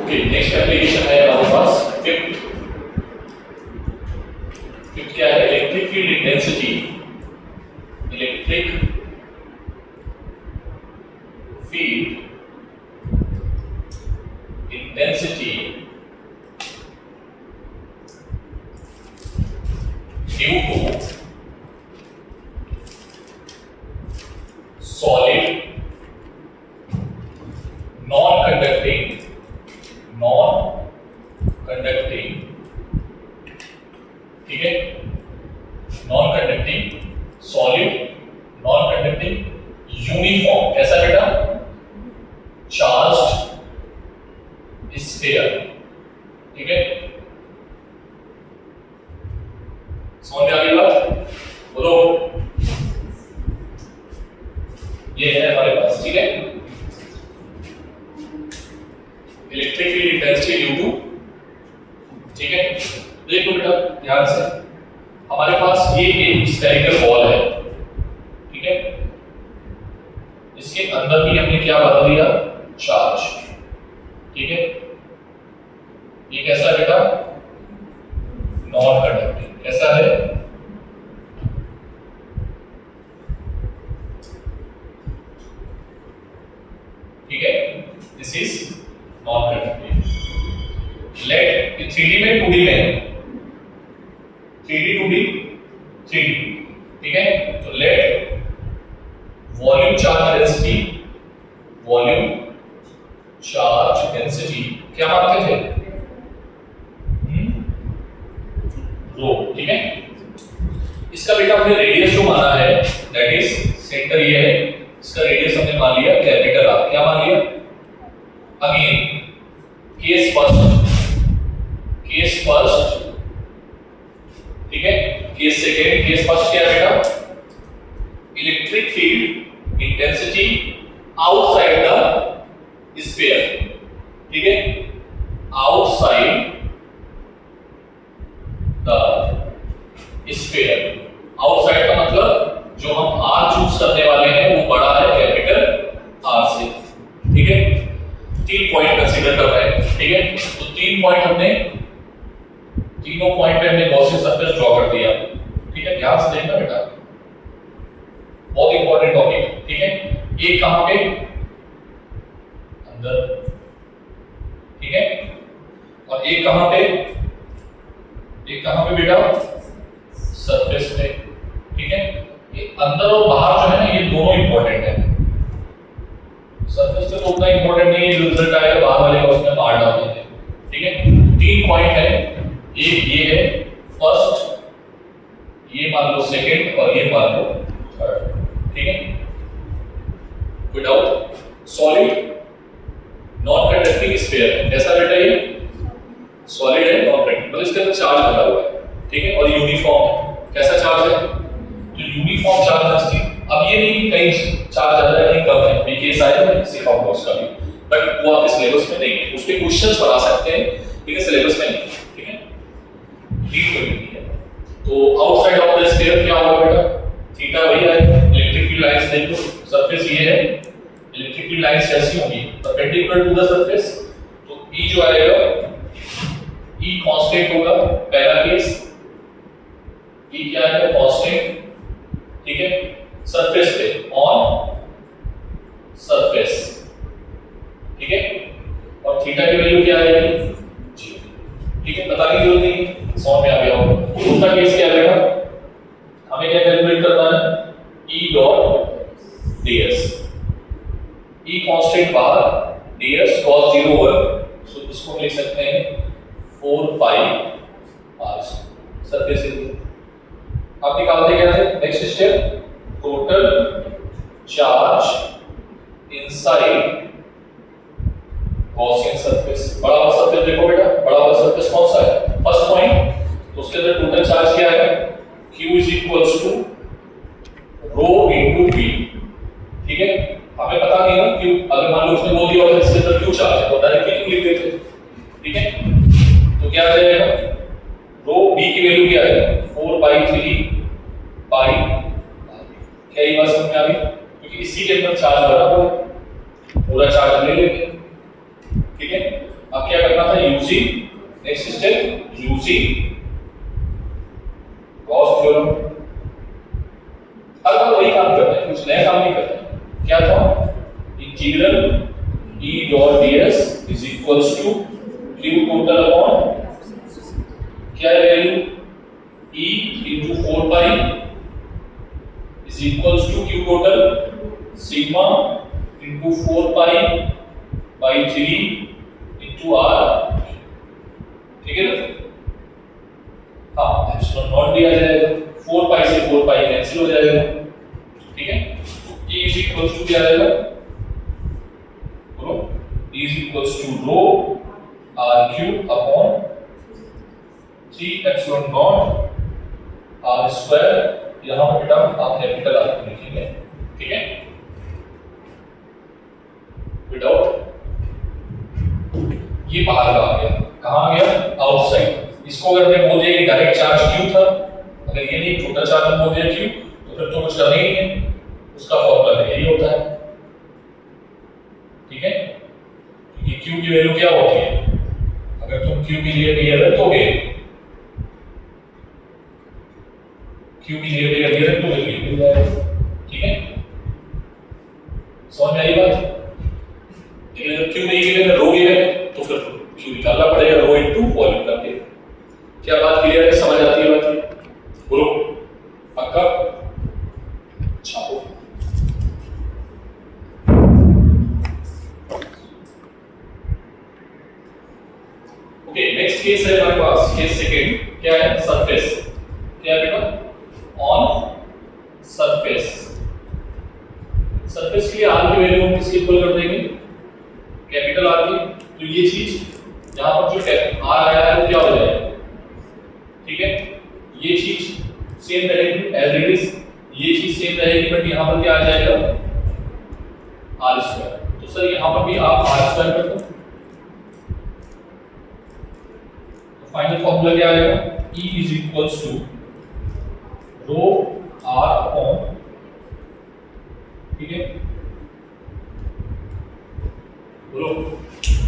Okay, next application है हमारे पास fifth. Fifth क्या है? Electric field intensity. Electric field intensity due to solid non-conducting ठीक है, non-conducting solid non-conducting यूनिफॉर्म, कैसा बेटा? Charged sphere. ठीक है, समझ में आ गई बात? बोलो। ये है हमारे पास, ठीक है, electric field intensity due to. ठीक है, देखो बेटा ध्यान से, हमारे पास ये एक स्फेरिकल बॉल है। ठीक है, इसके अंदर भी हमने क्या बना दिया? चार्ज। ठीक है, ये कैसा है बेटा? Non conducting. कैसा है? ठीक है, this is non conducting. Let 3D में 2D में 3D 2D 3D। ठीक है, तो let volume charge density, volume charge density क्या मानते थे? रो। ठीक है, इसका बेटा हमने रेडियस जो माना है दैट इज सेंटर ये है, इसका रेडियस हमने मान लिया कैपिटल आर। क्या मान लिया? अगेन केस फर्स्ट, ठीक है, केस सेकेंड, केस फर्स्ट क्या है बेटा? Electric field intensity outside the sphere. ठीक है, आउटसाइड द स्फीयर। आउटसाइड का मतलब जो हम आर चूज करने वाले हैं वो बड़ा है कैपिटल आर से। ठीक है, 3 पॉइंट कंसीडर कर रहे हैं। ठीक है, तो 3 पॉइंट हमने, तीनों पॉइंट पे हमने गॉसियन सरफेस ड्रॉ कर दिया। ठीक है, ध्यान से देखना बेटा, बहुत इंपॉर्टेंट टॉपिक। ठीक है, एक कहां पे? अंदर। ठीक है, और एक कहां पे? एक कहां पे बेटा? सरफेस पे। ठीक है, ये अंदर और बाहर जो है ना, ये दोनों इंपॉर्टेंट है। सरफेस पे तो उतना इंपॉर्टेंट नहीं है, जो रिजल्ट आएगा बाहर वाले का उसमें मार डाल देंगे। ठीक है, 3 पॉइंट है, एक ये है फर्स्ट, ये मान लो सेकंड, और ये मान लो थर्ड। ठीक है, कोई doubt? Solid non conducting sphere है। कैसा बेटा? ये सॉलिड है, नॉन कंडक्टिंग, मतलब इसके अंदर चार्ज भरा हुआ है। ठीक है, और यूनिफॉर्म है। कैसा चार्ज है? जो यूनिफॉर्म चार्ज है। अब ये नहीं कहीं चार्ज ज्यादा है कहीं कम है, ये केस आया मैं सिखाऊंगा उसका भी, बट वो आपके सिलेबस में नहीं है। उस पे क्वेश्चंस बना सकते हैं लेकिन सिलेबस में नहीं। ठीक है, रीड कर लीजिए। तो आउटसाइड ऑफ द स्फीयर क्या होगा बेटा? थीटा वही आएगा। इलेक्ट्रिक फील्ड लाइंस देखो, सरफेस ये है, इलेक्ट्रिक फील्ड लाइंस कैसी होंगी? Perpendicular to the surface. तो ई जो आएगा, ई कांस्टेंट होगा, पहला केस। ई क्या है? कांस्टेंट। ठीक है, सरफेस पे, ऑन सरफेस। ठीक है, और थीटा की वैल्यू क्या आएगी? 0। ठीक है, बताने की जरूरत नहीं, समझ में आ गया होगा। दूसरा केस क्या रहेगा? हमें क्या कैलकुलेट करना है? E dot DS. E constant बाहर, डीएस cos 0 1, सो इसको हम लिख सकते हैं 4 पाई आर सरफेस एरिया। आप निकालते क्या थे? Next step, total charge inside Gaussian surface. बड़ा वाला सरफेस देखो बेटा, बड़ा वाला सरफेस कौन सा है? फर्स्ट पॉइंट, तो उसके अंदर टोटल चार्ज क्या है? Q is equals to rho into V। ठीक है, हमें पता नहीं ना Q, अगर मान लो उसने बोल दिया होता इसके अंदर Q चार्ज है तो डायरेक्टली Q लिख देते। ठीक है, तो क्या आ जाएगा? रो V की वैल्यू क्या है? 4 बाई 3 पाई। क्या ये बात समझ में आ गई? क्योंकि इसी के अंदर चार्ज भरा हुआ है, पूरा चार्ज ले लेंगे। ठीक है, अब क्या करना था, using, next step using Gauss theorem. हर बार वही काम करते हैं, कुछ नया काम नहीं करते हैं। क्या था, integral E dot ds is equals to Q total upon क्या है value E into 4 pi is equals to Q total sigma into 4 pi by 3 into R, ठीक है ना। हाँ एप्सिलॉन नॉट भी आ जाएगा, 4 pi से 4 pi कैंसिल हो जाएगा, ठीक है। तो E is equals to क्या आ जाएगा, बोलो, E is equals to rho R cube upon 3 epsilon naught R square, यहाँ पर बेटा आप कैपिटल आर लिखेंगे, ठीक है, विदाउट, ये बाहर का आ गया, कहाँ गया, आउटसाइड। इसको अगर मैं बोल दिया कि डायरेक्ट चार्ज क्यू था, अगर ये नहीं टोटल चार्ज में बोल दिया क्यू, तो फिर तो कुछ करना ही नहीं है, उसका फॉर्मूला यही होता है, ठीक है। क्योंकि क्यू की वैल्यू क्या होती है, अगर तुम क्यू की लिए क्लियर रखोगे, क्यू की जगह पे रख तो मिल जाएगा, ठीक है, समझ में आई बात। लेकिन अगर क्यू नहीं गिवेगा, रो गिवेगा, तो फिर क्यू निकालना पड़ेगा, रो इनटू वॉल्यूम करके। क्या बात क्लियर है, समझ आती है बात, बोलो पक्का, छापो। ओके, नेक्स्ट केस है हमारे पास, केस सेकंड क्या है, सरफेस। क्या है बेटा, ऑन सरफेस। सरफेस के लिए आर की वैल्यू हम किसके इक्वल कर देंगे, कैपिटल आर की। तो ये चीज यहां पर जो आर आया है वो क्या हो जाएगा, ठीक है, ये चीज सेम रहेगी एज इट इज, ये चीज सेम रहेगी, बट यहां पर क्या आ जाएगा, आर स्क्वायर। तो सर यहां पर भी आप आर स्क्वायर कर दो, तो फाइनल फॉर्मूला क्या आएगा, E is equals to rho R upon, ठीक है, बोलो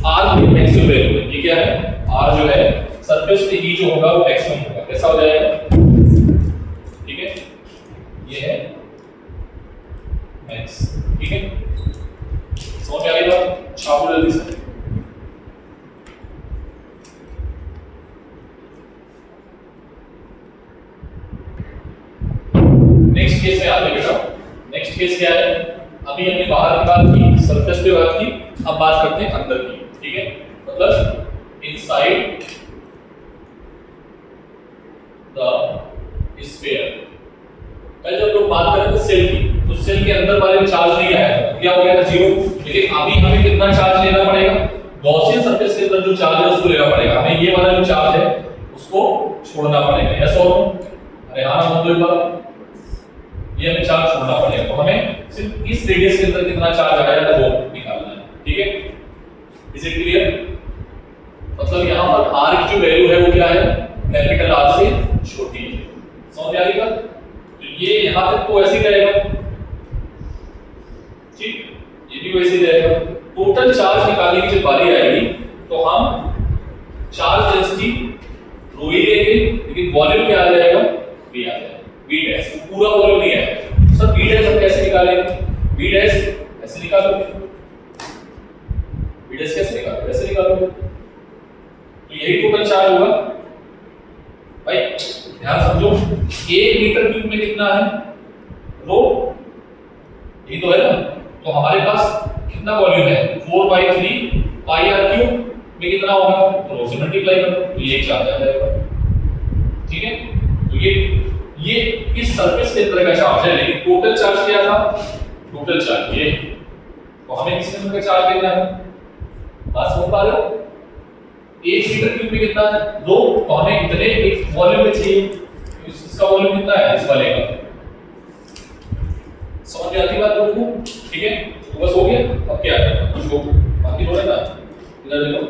आर की मैक्सिमम वैल्यू है, ये क्या है, आर जो है सरफेस पे ई जो होगा वो मैक्सिमम होगा, कैसा हो जाएगा, ठीक है, ये है मैक्स, ठीक है, समझ में आ गई बात, छापो जल्दी से। नेक्स्ट केस में आगे बेटा, नेक्स्ट केस क्या है, अभी हमने बाहर की बात की, सरफेस पे बात की, अब बात करते हैं अंदर की, ठीक है, मतलब इनसाइड द स्फीयर। कल जब लोग बात कर रहे थे सेल की, तो सेल के अंदर वाले में चार्ज नहीं आया था, क्या हो गया था, जीरो। लेकिन अभी हमें कितना चार्ज लेना पड़ेगा, गॉसियन सरफेस के अंदर जो चार्ज है उसको लेना पड़ेगा, हमें ये वाला जो चार्ज है उसको छोड़ना पड़ेगा, यस और नो, अरे हाँ ना बोल दो एक बार, ये हमें चार्ज छोड़ना पड़ेगा। तो हमें सिर्फ इस रेडियस के अंदर कितना चार्ज आया है वो निकालना है, ठीक है, इज इट क्लियर। मतलब यहाँ पर r की जो वैल्यू है वो क्या है, कैपिटल R से छोटी है, समझ में आ गई बात। तो ये यहाँ तक तो ऐसे ही रहेगा, ठीक, ये भी वैसे ही रहेगा। टोटल चार्ज निकालने की जब बारी आएगी तो हम चार्ज डेंसिटी रो ही लेंगे, लेकिन वॉल्यूम क्या आ जाएगा, v आ जाएगा, v डैश, पूरा वॉल्यूम नहीं है। सर v डैश हम कैसे निकालेंगे, v डैश ऐसे निकालोगे, v डैश कैसे निकालोगे, ऐसे निकालोगे, तो यही टोटल चार्ज होगा भाई, ध्यान समझो। 1 मीटर क्यूब में कितना है, रो, यही तो है ना। तो हमारे पास कितना वॉल्यूम है, 4/3 पाई आर क्यूब में कितना होगा, तो रो से मल्टीप्लाई करो, तो ये चार्ज आ जाएगा, ठीक है। तो ये इस सरफेस के अंदर का चार्ज है, लेकिन टोटल चार्ज क्या था, टोटल चार्ज ये, तो हमें किस अंदर का चार्ज लेना है, बात समझ पा रहे हो। 1 मीटर क्यूब में कितना है, 2, तो हमें इतने एक वॉल्यूम में चाहिए, इसका वॉल्यूम कितना है, इस वाले का, समझ में आती बात लोगों को, ठीक है। तो बस हो गया, अब क्या है, कुछ हो बाकी हो रहा है, इधर देखो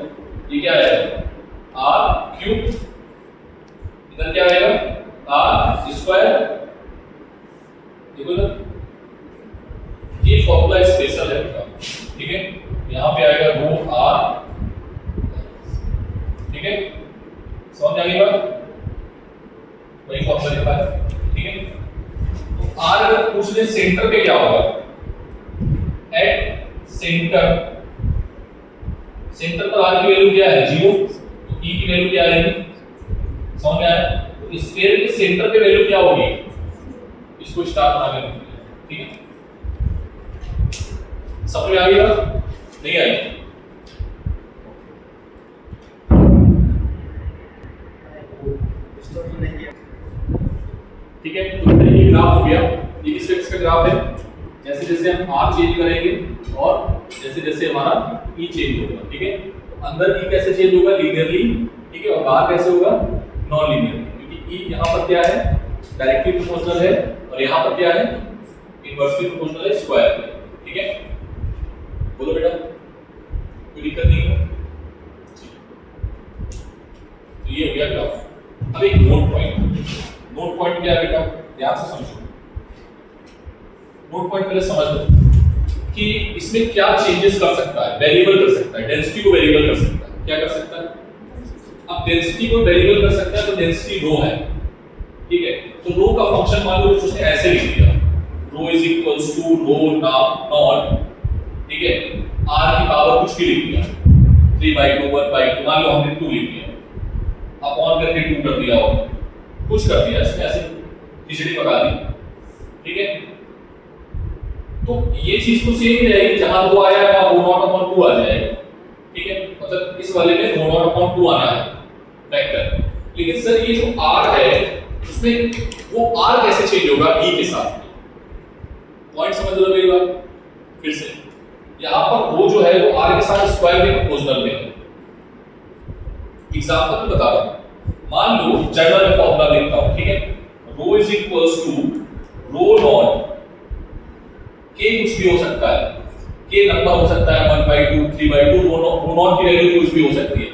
ये क्या है, r क्यूब, इधर क्या आएगा, r स्क्वायर, देखो ना ये फॉर्मूला स्पेशल है, ठीक है। यहाँ पे आएगा रो r ठीक है, समझ में आ गई बात? वही फॉर्मूला लिखा है, ठीक है। तो आर अगर पूछ ले सेंटर पे क्या होगा, एट सेंटर, सेंटर पर आर की वैल्यू क्या है 0, तो ई की वैल्यू क्या आएगी, समझ में आया? तो स्फीयर के सेंटर पे वैल्यू क्या होगी, इसको स्टार बना के, ठीक है। समझ में आ गई बात? नहीं आई? ठीक है, तो ये ग्राफ हो गया, ये किस एक्स का ग्राफ है, जैसे जैसे हम आर चेंज करेंगे और जैसे जैसे हमारा ई चेंज होगा, ठीक है। तो अंदर ई कैसे चेंज होगा, लीनियरली, ठीक है, और बाहर कैसे होगा, नॉन लीनियरली, क्योंकि ई यहाँ पर क्या है, डायरेक्टली प्रोपोर्शनल है, और यहाँ पर क्या है, इनवर्सली प्रोपोर्शनल है, स्क्वायर है, ठीक है। बोलो बेटा, कोई दिक्कत नहीं है? तो ये हो गया ग्राफ। अब एक नोट पॉइंट, नोट पॉइंट क्या है बेटा, ध्यान से समझो। नोट पॉइंट पहले समझ लो कि इसमें क्या चेंजेस कर सकता है, वेरिएबल कर सकता है, डेंसिटी को वेरिएबल कर सकता है, क्या कर सकता है? अब डेंसिटी को वेरिएबल कर सकता है, तो डेंसिटी रो है, ठीक है। तो रो का फंक्शन मान लो उसने ऐसे लिख दिया, rho is equals to rho not, ठीक है, आर की पावर कुछ भी लिख दिया, 3/2 1/2, मान लो हमने 2 लिख दिया, अपॉन करके 2 कर दिया, और कुछ कर दिया, इसमें ऐसे खिचड़ी पका दी, ठीक है। तो ये चीज तो सेम ही रहेगी, जहां रो आया है वहां रो नॉट अपॉन 2 आ जाएगा, ठीक है। मतलब इस वाले में रो नॉट अपॉन 2 आना है फैक्टर। लेकिन सर ये जो r है उसमें वो r कैसे चेंज होगा e के साथ, पॉइंट समझ लो मेरी बात फिर से। यहां पर रो जो है वो r के साथ स्क्वायर में प्रोपोर्शनल में है। एग्जांपल में बता रहा हूं, मान लो जनरल में फॉर्मूला लिखता हूं, ठीक है, rho is equals to rho not, k कुछ भी हो सकता है, k नंबर हो सकता है 1/2 3/2, रो नॉट की वैल्यू कुछ भी हो सकती है,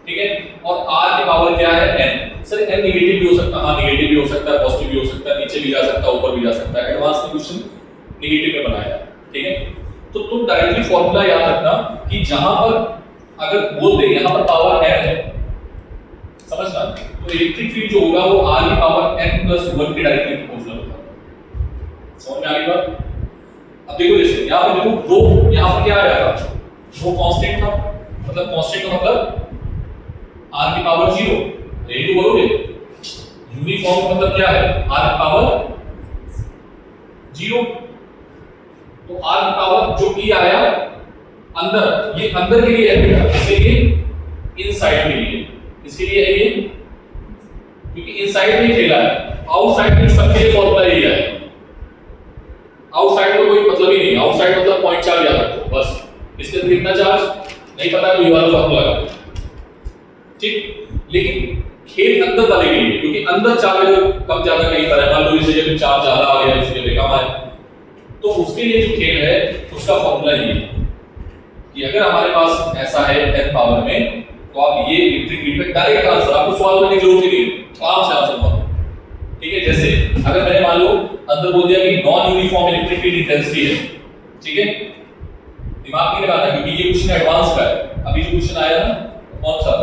ठीक है। और r की पावर क्या है n, सर n नेगेटिव भी हो सकता है, हां नेगेटिव भी हो सकता है, पॉजिटिव भी हो सकता है, नीचे भी जा सकता है, ऊपर भी जा सकता है, एडवांस में क्वेश्चन नेगेटिव में बनाया है, ठीक है। तो तुम डायरेक्टली फॉर्मूला याद रखना कि जहां पर अगर बोल दे यहां पर पावर n है, समझना, तो इलेक्ट्रिक फील्ड जो होगा वो r की पावर n+1 के डायरेक्टली प्रोपोर्शनल होगा। समझ में आ गई बात? अब देखो जैसे यहां पर देखो रो, यहां पर क्या आया था, रो कांस्टेंट था, मतलब कांस्टेंट का मतलब r की पावर 0, यही तो बोलोगे। यूनिफॉर्म मतलब क्या है, r की पावर 0, तो r की पावर जो e आया अंदर, ये अंदर के लिए है बेटा, इसके लिए इनसाइड के लिए, इसके लिए है ये, क्योंकि इनसाइड में खेला है, आउटसाइड में सबके लिए फॉर्मूला यही है। आउटसाइड का कोई मतलब ही नहीं, आउटसाइड मतलब पॉइंट चार्ज याद रखो बस, इसके अंदर कितना चार्ज नहीं पता तो ये वाला फॉर्मूला लगा, ठीक। लेकिन खेल अंदर वाले के लिए, क्योंकि अंदर चार्ज कम ज्यादा कहीं पर है, मान लो इस जगह पे चार्ज ज्यादा आ गया, इस जगह पे कम आया, तो उसके लिए जो खेल है उसका फॉर्मूला ये है कि अगर हमारे पास ऐसा है n पावर में, तो आप ये इलेक्ट्रिक फील्ड पे डायरेक्ट आंसर, आपको सवाल करने की जरूरत ही नहीं, आराम से आंसर मारो, ठीक है। जैसे अगर मैंने मान लो अंदर बोल दिया कि non uniform electric field intensity है, ठीक है, दिमाग नहीं लगाना क्योंकि ये क्वेश्चन एडवांस का है। अभी जो क्वेश्चन आया ना कौन सा,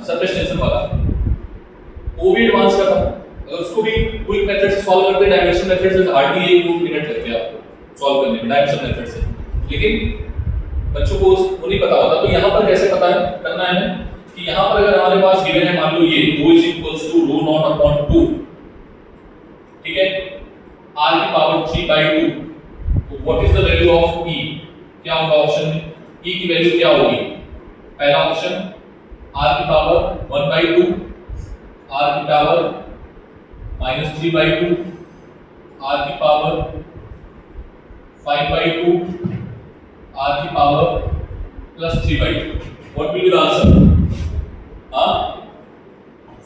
सरफेस टेंशन वाला, वो भी एडवांस का था, अगर उसको भी क्विक मेथड से सॉल्व करते, डायमेंशन मेथड से हार्डली 1-2 मिनट लगते हैं आपको सॉल्व करने में डायमेंशन मेथड से, लेकिन बच्चों को वो नहीं पता होता। तो यहाँ पर कैसे पता है करना है कि यहाँ पर अगर हमारे पास गिवन है, मान लो ये rho is equals to rho naught upon 2, ठीक है, r की पावर 3/2, तो what is the value of e, क्या होगा ऑप्शन में, e की वैल्यू क्या होगी, पहला ऑप्शन r की पावर 1/2, r की पावर -3/2, r की पावर 5/2, r की power +3/2, what will be the answer, हां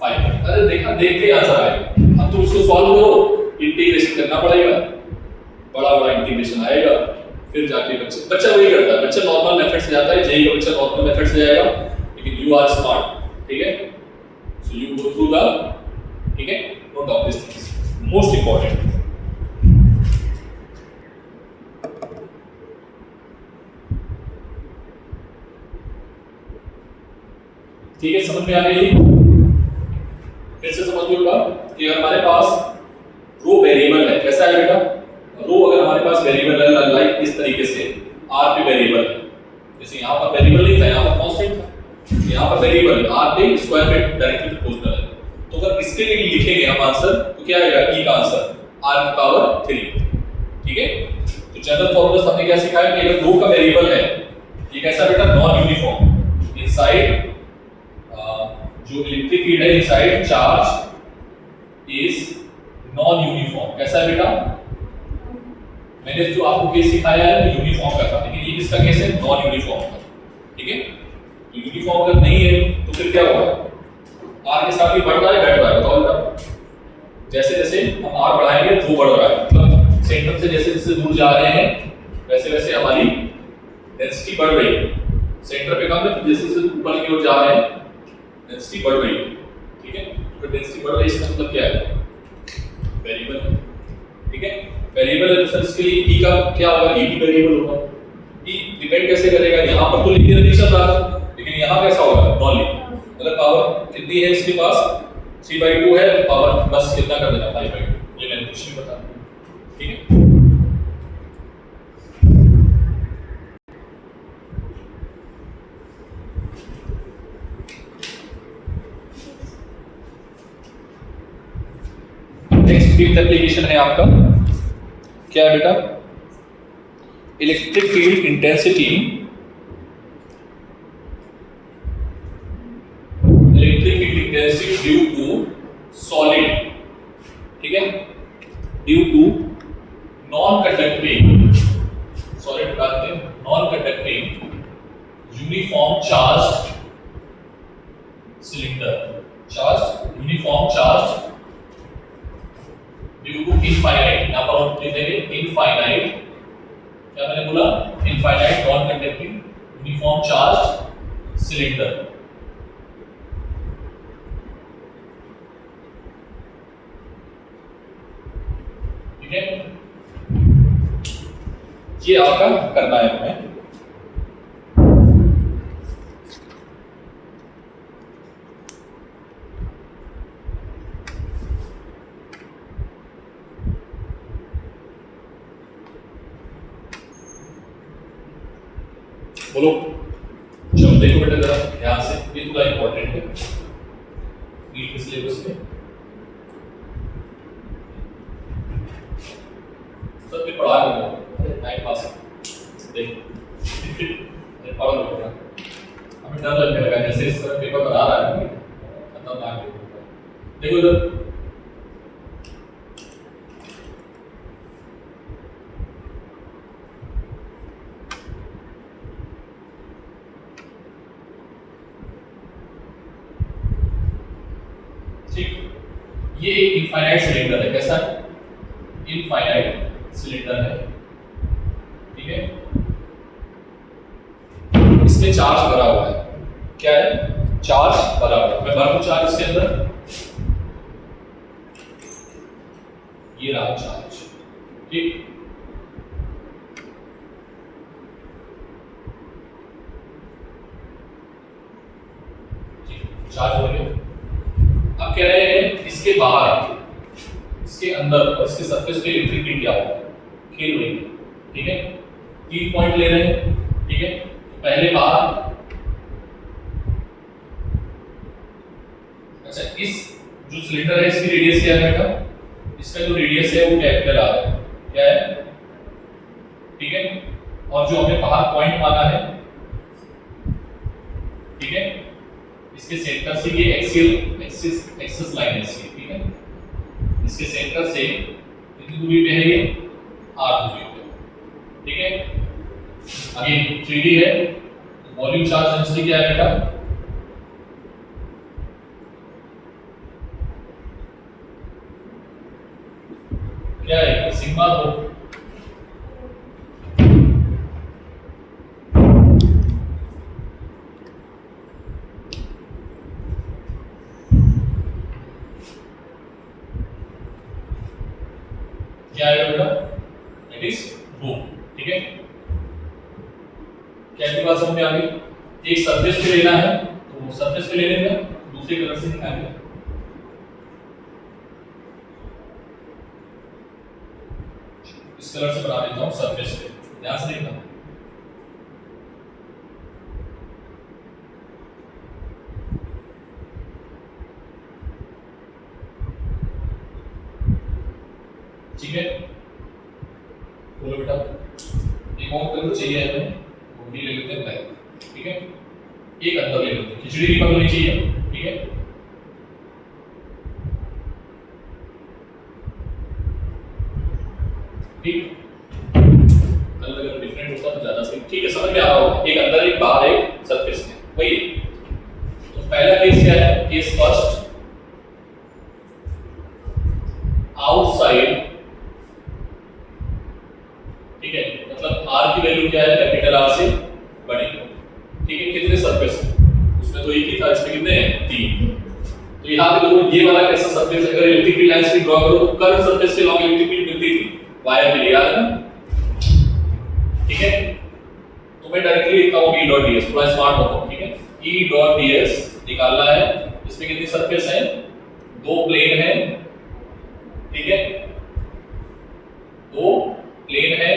5। अरे देखा देख के आंसर आएगा। अब तुम उसको सॉल्व करो, इंटीग्रेशन करना पड़ेगा, बड़ा बड़ा इंटीग्रेशन आएगा, फिर जाके बच्चा वही करता है, बच्चा नॉर्मल मेथड से जाता है, जेई का बच्चा नॉर्मल मेथड से जाएगा, लेकिन यू आर स्मार्ट, ठीक है, so you go through the, ठीक है, note of this things, most important. ठीक है, समझ में आ गई? फिर से समझ होगा कि अगर हमारे पास रो वेरिएबल है, कैसा है बेटा? रो अगर हमारे पास वेरिएबल है लाइक इस तरीके से आर पे वेरिएबल है, जैसे यहाँ पर वेरिएबल नहीं था, यहाँ पर कांस्टेंट था, यहाँ पर वेरिएबल आर पे स्क्वायर में डायरेक्टली प्रोपोर्शनल है। तो अगर इसके लिए लिखेंगे हम आंसर तो क्या आएगा? ई का आंसर आर की पावर 3। ठीक है, तो जनरल फॉर्मूला हमने क्या सिखाया कि अगर रो का वेरिएबल है, ये कैसा बेटा? नॉन यूनिफॉर्म इनसाइड जो इलेक्ट्रिक फील्ड है inside charge is non uniform. कैसा है बेटा? मैंने जो आपको केस सिखाया है वो यूनिफॉर्म का था, लेकिन ये किसका केस है? नॉन यूनिफॉर्म का। ठीक है, तो यूनिफॉर्म अगर नहीं है तो फिर क्या होगा? आर के साथ ही बढ़ रहा है घट रहा है? बताओ बेटा। जैसे जैसे हम आर बढ़ाएंगे रो बढ़ रहा है, मतलब सेंटर से जैसे जैसे दूर जा रहे हैं वैसे वैसे हमारी डेंसिटी बढ़ रही है। सेंटर पे कम है, जैसे जैसे ऊपर की ओर जा रहे हैं डेंसिटी बढ़ रही है। ठीक है, तो डेंसिटी बढ़ रही है इसका मतलब क्या है? वेरिएबल। ठीक है, वेरिएबल है तो सर इसके लिए ई का क्या होगा? ई भी वेरिएबल होगा। ई डिपेंड कैसे करेगा? यहाँ पर तो लीनियर नहीं चल रहा है, लेकिन यहाँ कैसा होगा? Non linear. मतलब पावर कितनी है इसके पास? 3/2 है, तो पावर बस कितना कर देना? 5/2। ये मैंने कुछ नहीं बता। ठीक है, नेक्स्ट फिफ्थ एप्लीकेशन है आपका, क्या है बेटा? Electric field intensity, electric field intensity due to solid. ठीक है, due to non conducting solid बताते हैं, non conducting uniform charge cylinder, charge uniform charge due to infinite. यहाँ पर हम लिखेंगे इनफाइनाइट, क्या मैंने बोला? Infinite non conducting uniform charge cylinder. ठीक है, ये आपका करना है हमें। बोलो, चलो देखो बेटा जरा ध्यान से, ये थोड़ा इंपॉर्टेंट है नीट के सिलेबस में। सब पे पढ़ा नहीं हो, टाइम पास देखो पढ़ लो बेटा। हमें डर लगने लगा जैसे इस तरह पेपर बना रहा है खतरनाक है। देखो इधर ये एक इनफाइनाइट सिलेंडर है। कैसा है? इनफाइनाइट सिलेंडर है। ठीक है, इसमें चार्ज भरा हुआ है। क्या है? चार्ज भरा हुआ है। मैं भर दूं चार्ज इसके अंदर, ये रहा चार्ज। ठीक, चार्ज हो गया। अब कह रहे हैं इसके बाहर, इसके अंदर और इसके सरफेस पे इलेक्ट्रिक फील्ड क्या होगा? खेल रही है। ठीक है, 3 पॉइंट ले रहे हैं। ठीक है, पहले बाहर, अच्छा इस जो सिलेंडर है इसकी रेडियस क्या है बेटा? इसका जो रेडियस है वो कैपिटल आर है। क्या है? ठीक है, और जो हमें बाहर पॉइंट माना है, ठीक है, इसके सेंटर से ये एक्सियल एक्सिस लाइन है इसकी। ठीक है, इसके सेंटर से कितनी दूरी पे है? ये r दूरी पे। ठीक है, अगेन 3D है, वॉल्यूम चार्ज डेंसिटी क्या है बेटा? क्या है? सिग्मा हो। क्या है बेटा? इट इज रो। ठीक है, क्या की बात समझ में आ गई? एक सरफेस पे लेना है तो वो सरफेस पे ले लेंगे, दूसरे कलर से दिखाएंगे। इस कलर से बना देता हूँ सरफेस पे, ध्यान से देखना। ठीक है, बोलो बेटा, एक और कलर चाहिए हमें, वो भी ले लेते हैं ब्लैक। ठीक है, एक अंदर ले लेते हैं, खिचड़ी भी पकड़नी चाहिए। ठीक है, ठीक, कलर अगर डिफरेंट होता तो ज्यादा सही। ठीक है, समझ में आ रहा होगा, एक अंदर एक बाहर एक सरफेस में, वही। तो पहला केस क्या है? Case first, outside. ठीक है, मतलब आर की वैल्यू क्या है? कैपिटल आर से बड़ी। ठीक है, कितने सरफेस? उसमें तो एक ही था, इसमें कितने हैं? 3। तो यहां पे देखो, ये वाला कैसा सरफेस? अगर इलेक्ट्रिक फील्ड लाइंस की ड्रॉ करो तो कर्व सरफेस के लॉन्ग इलेक्ट्रिक फील्ड मिलती थी, वायर पे याद है ना? ठीक है, तो मैं डायरेक्टली लिखता हूं E डॉट ds, थोड़ा स्मार्ट होता हूं। ठीक है, E डॉट ds निकालना है। इसमें कितनी सरफेस है? 2 प्लेन है। ठीक है, 2 प्लेन है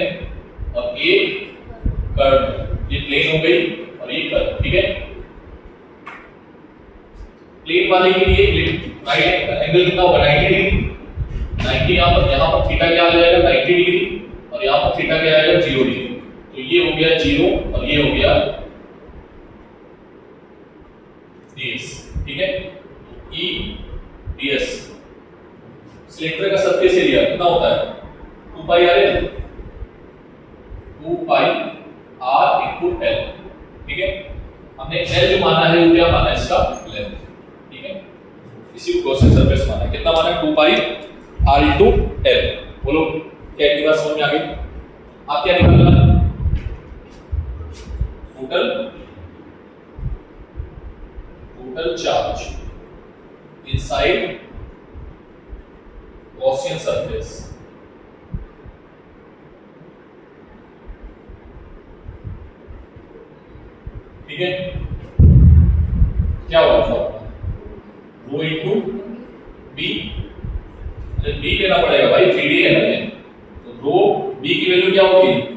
और एक कर्व। ये प्लेन हो गई और ये कर्व। ठीक है, प्लेन वाले के लिए राइट एंगल कितना होगा? 90 डिग्री। 90 यहां पर थीटा क्या आ जाएगा? 90 डिग्री, और यहां पर थीटा क्या आएगा? 0 डिग्री। तो ये हो गया 0 और ये हो गया ds। ठीक है, E ds सिलेंडर का सरफेस एरिया कितना होता है? 2 पाई r है, 2 पाई r इनटू l। ठीक है, हमने l जो माना है वो क्या माना है? इसका लेंथ। ठीक है, इसी को गॉसियन सरफेस माना है। कितना माना है? 2 पाई r इनटू l। बोलो क्या एक बात समझ में आ गई? आप क्या निकालना? Total charge inside Gaussian surface. ठीक है, क्या होगा फॉर्मूला? रो इनटू बी। अरे बी लेना पड़ेगा भाई, 3D है ना ये। तो रो बी की वैल्यू क्या होती है?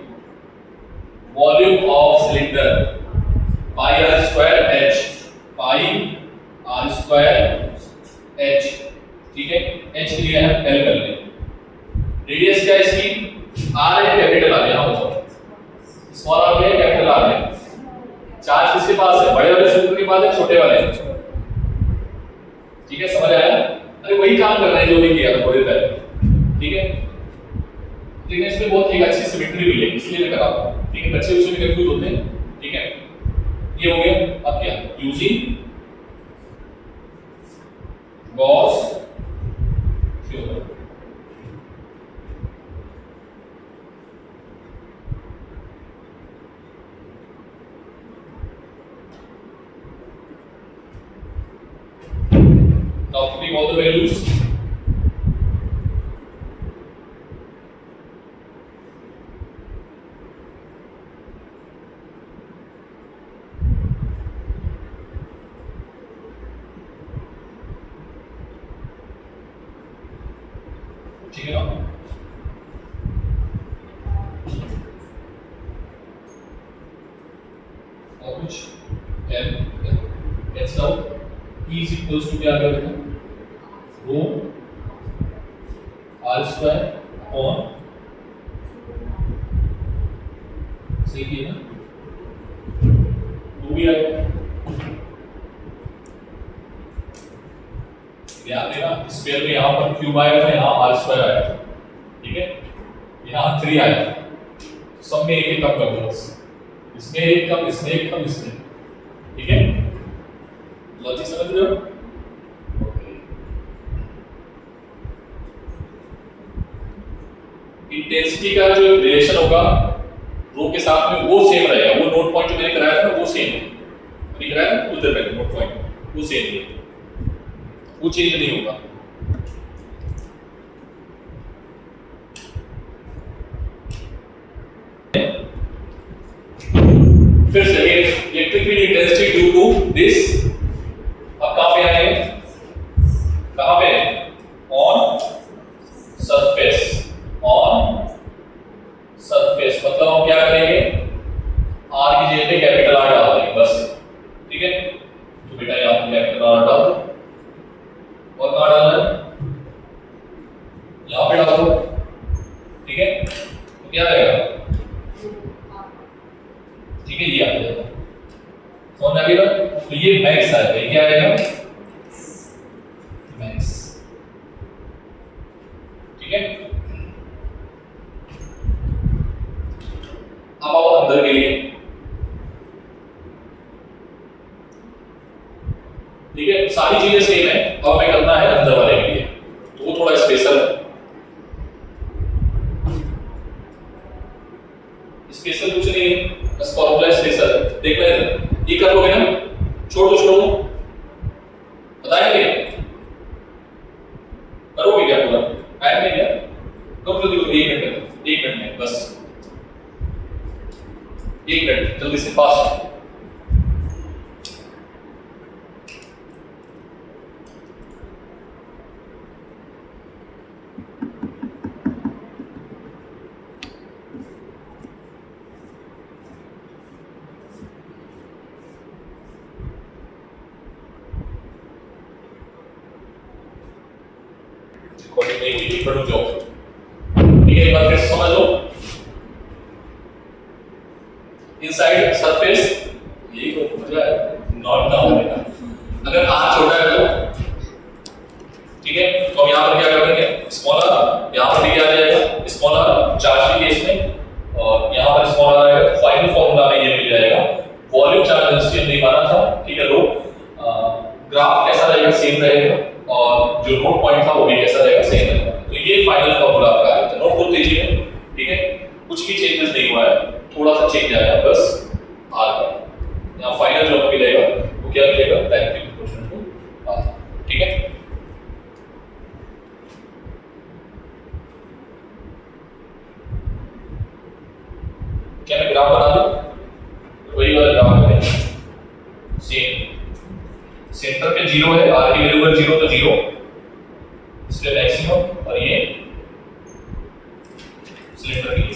Volume of cylinder pi r square h, pi r square h. ठीक है, एच के लिए हम एल कर लें। रेडियस क्या है इसकी? आर है, कैपिटल आर। यहां बताओ, स्मॉल आर है, कैपिटल आर है। चार्ज किसके पास है? बड़े वाले सिलेंडर के पास है, छोटे वाले? ठीक है, समझ आया? अरे वही काम कर रहे हैं जो भी किया था थोड़ी देर पहले। ठीक है, लेकिन इसमें बहुत एक अच्छी सिमेट्री भी है, इसलिए मैं कर रहा हूं। ठीक है, बच्चे उसमें भी कंफ्यूज होते हैं। ठीक है, ये हो गया। अब क्या? Using Gauss theorem. Now putting all the values, ठीक है ना? और कुछ n cancel out. E is equals to क्या आ गया? रो आर स्क्वायर अपॉन, सही किया ना? 2 भी आएगा। ध्यान देना, स्क्वायर में यहां पर क्यूब आएगा था, यहां आर स्क्वायर आया था। ठीक है, यहां 3 आया। सब में एक कम कर दो, इसमें एक कम, इसमें एक कम, इसमें। ठीक है, लॉजिक समझ रहे हो? इंटेंसिटी का जो रिलेशन होगा रो के साथ में वो सेम रहेगा। वो नोट पॉइंट जो मैंने कराया था ना वो सेम है, मैंने कराया ना उधर पहले नोट पॉइंट, वो सेम है, वो चेंज नहीं होगा। फिर से electric field intensity due to this समझ में आ गया? तो ये मैक्स आएगा, ये क्या आएगा? मैक्स। ठीक है, अब आओ अंदर के लिए। ठीक है, सारी चीजें सेम है, अब हमें करना है अंदर वाले के लिए, तो वो थोड़ा स्पेशल है। स्पेशल कुछ नहीं है, बस फॉर्मूला स्पेशल है। देख ले, ये कर लोगे ना, छोड़ दो, बताएंगे करोगे क्या पूरा? टाइम नहीं क्या? कब जल्दी करो, 1 मिनट, 1 मिनट में बस, 1 मिनट जल्दी से फास्ट। इक्वल टू जो, ठीक है, एक बार फिर से समझ लो। इनसाइड सरफेस, यही तो मजा है, नॉट डाउन है ना। अगर r छोटा है तो ठीक है, तो हम यहां पर क्या करेंगे? स्मॉल r, यहां पर भी क्या आ जाएगा? स्मॉल r चार्ज के केस में, और यहां पर स्मॉल r आएगा। फाइनल फार्मूला में ये मिल जाएगा, वॉल्यूम चार्ज डेंसिटी हमने माना था, ठीक है। लो ग्राफ कैसा रहेगा? सेम रहेगा, और जो नोट पॉइंट था वो भी कैसा रहेगा? सेम रहेगा। तो ये फाइनल फार्मूला आपका आया था, नोट कर लीजिए, ठीक है। कुछ भी चेंजेस नहीं हुआ है, थोड़ा सा चेंज आया बस आर का। यहाँ फाइनल जो मिलेगा वो क्या मिलेगा? डायरेक्टली प्रोपोर्शनल टू आर, ठीक है। क्या मैं ग्राफ बना दूं? वही वाला ग्राफ है, सेम। सेंटर पे 0 है, आर की वैल्यू 0 तो 0, इसलिए मैक्सिमम, और ये सिलेंडर के लिए,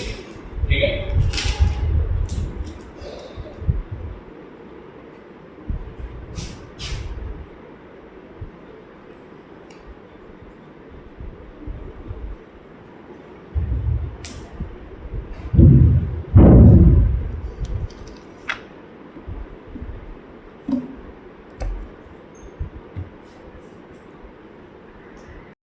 ठीक है।